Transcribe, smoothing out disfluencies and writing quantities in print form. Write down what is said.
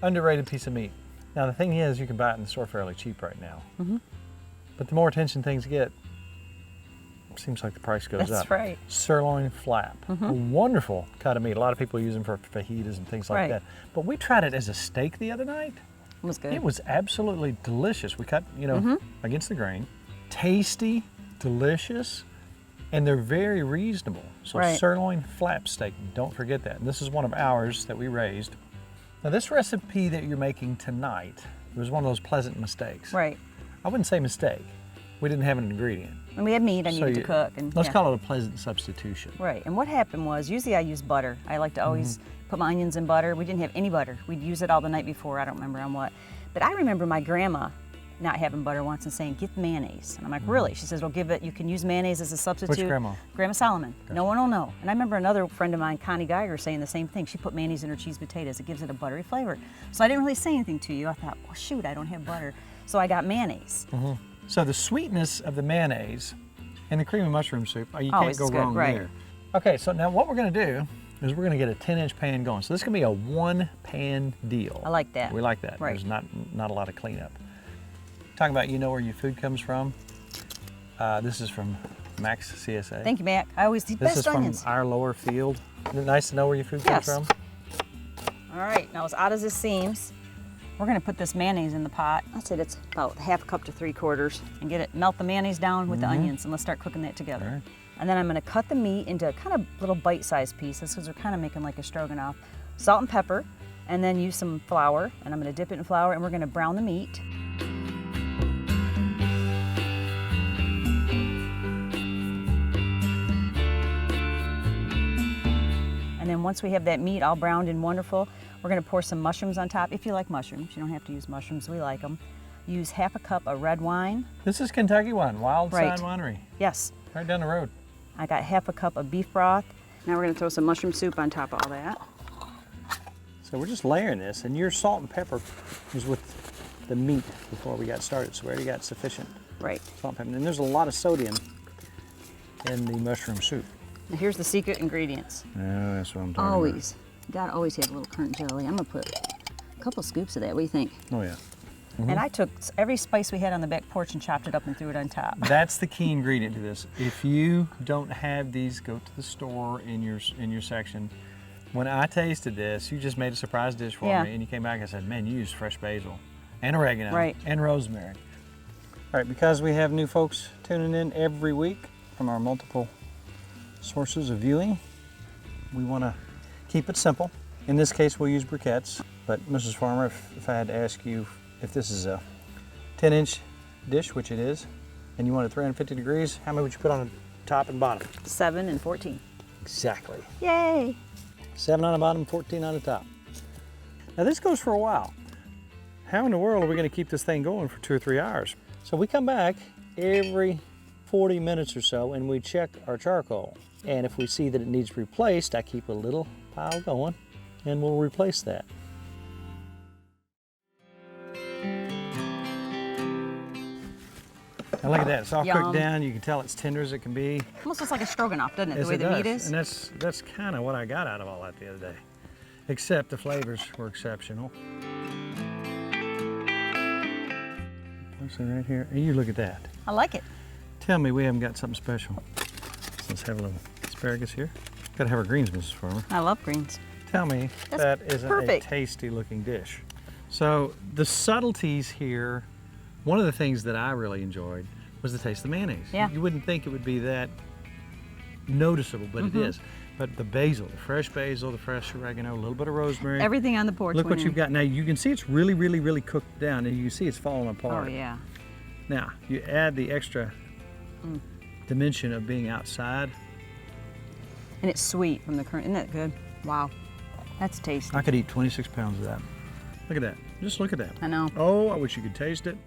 underrated piece of meat. Now the thing is, you can buy it in the store fairly cheap right now. But the more attention things get, it seems like the price goes up. That's right. Sirloin flap, a wonderful cut of meat. A lot of people use them for fajitas and things like that. But we tried it as a steak the other night. It was good. It was absolutely delicious. We cut, you know, against the grain. Tasty, delicious, and they're very reasonable. So sirloin flap steak, don't forget that. And this is one of ours that we raised. Now this recipe that you're making tonight was one of those pleasant mistakes. Right. I wouldn't say mistake. We didn't have an ingredient. And we had meat I needed to cook. And let's call it a pleasant substitution. Right. And what happened was, usually I use butter. I like to always put my onions in butter. We didn't have any butter. We'd use it all the night before. I don't remember on what. But I remember my grandma not having butter once and saying, get mayonnaise. And I'm like, really? She says, it'll give it, you can use mayonnaise as a substitute. Which grandma? Grandma Solomon. Okay. No one will know. And I remember another friend of mine, Connie Geiger, saying the same thing. She put mayonnaise in her cheese potatoes. It gives it a buttery flavor. So I didn't really say anything to you. I thought, well, shoot, I don't have butter. So I got mayonnaise. So the sweetness of the mayonnaise and the cream of mushroom soup, you can't go wrong there. Okay, so now what we're gonna do is we're gonna get a 10-inch pan going. So this is gonna be a one-pan deal. I like that. We like that. Right. There's not a lot of cleanup. Talking about you know where your food comes from. This is from Max CSA. Thank you, Mac. I always eat best onions. This is from our lower field. Isn't it nice to know where your food comes from? All right, now as odd as this seems, we're gonna put this mayonnaise in the pot. I said it's about half a cup to 3/4 and get it, melt the mayonnaise down with the onions, and let's start cooking that together. All right. And then I'm gonna cut the meat into kind of little bite-sized pieces because we're kind of making like a stroganoff. Salt and pepper, and then use some flour, and I'm gonna dip it in flour, and we're gonna brown the meat. And then once we have that meat all browned and wonderful, we're gonna pour some mushrooms on top. If you like mushrooms, you don't have to use mushrooms, we like them. Use half a cup of red wine. This is Kentucky wine, Wild Side Winery. Yes. Right down the road. I got half a cup of beef broth. Now we're gonna throw some mushroom soup on top of all that. So we're just layering this, and your salt and pepper was with the meat before we got started, so we already got sufficient salt and pepper. And there's a lot of sodium in the mushroom soup. Now here's the secret ingredients. Yeah, that's what I'm talking about. You gotta always have a little currant jelly. I'm gonna put a couple scoops of that. What do you think? Oh yeah. And I took every spice we had on the back porch and chopped it up and threw it on top. That's the key ingredient to this. If you don't have these, go to the store in your section. When I tasted this, you just made a surprise dish for me, and you came back and said, man, you used fresh basil and oregano and rosemary. All right, because we have new folks tuning in every week from our multiple sources of viewing, we want to keep it simple. In this case, we'll use briquettes, but Mrs. Farmer, if I had to ask you if this is a 10-inch dish, which it is, and you want it 350 degrees, how many would you put on the top and bottom? 7 and 14. Exactly. Yay! 7 on the bottom, 14 on the top. Now this goes for a while. How in the world are we going to keep this thing going for 2 or 3 hours? So we come back every 40 minutes or so and we check our charcoal. And if we see that it needs replaced, I keep a little pile going and we'll replace that. Now look at that, it's all cooked down. You can tell it's tender as it can be. Almost looks like a stroganoff, doesn't it, Yes, the way the meat is? And that's kind of what I got out of all that the other day. Except the flavors were exceptional. See right here, and you look at that. I like it. Tell me we haven't got something special. Let's have a little asparagus here. Gotta have our greens, Mrs. Farmer. I love greens. Tell me that isn't a tasty looking dish. So the subtleties here, one of the things that I really enjoyed was the taste of the mayonnaise. Yeah. You wouldn't think it would be that noticeable, but it is. But the basil, the fresh oregano, a little bit of rosemary. Everything on the porch. Look what you've got. Now you can see it's really, really, really cooked down, and you can see it's falling apart. Oh yeah. Now you add the extra dimension of being outside. And it's sweet from the currant. Isn't that good? Wow, that's tasty. I could eat 26 pounds of that. Look at that. Just look at that. I know. Oh, I wish you could taste it.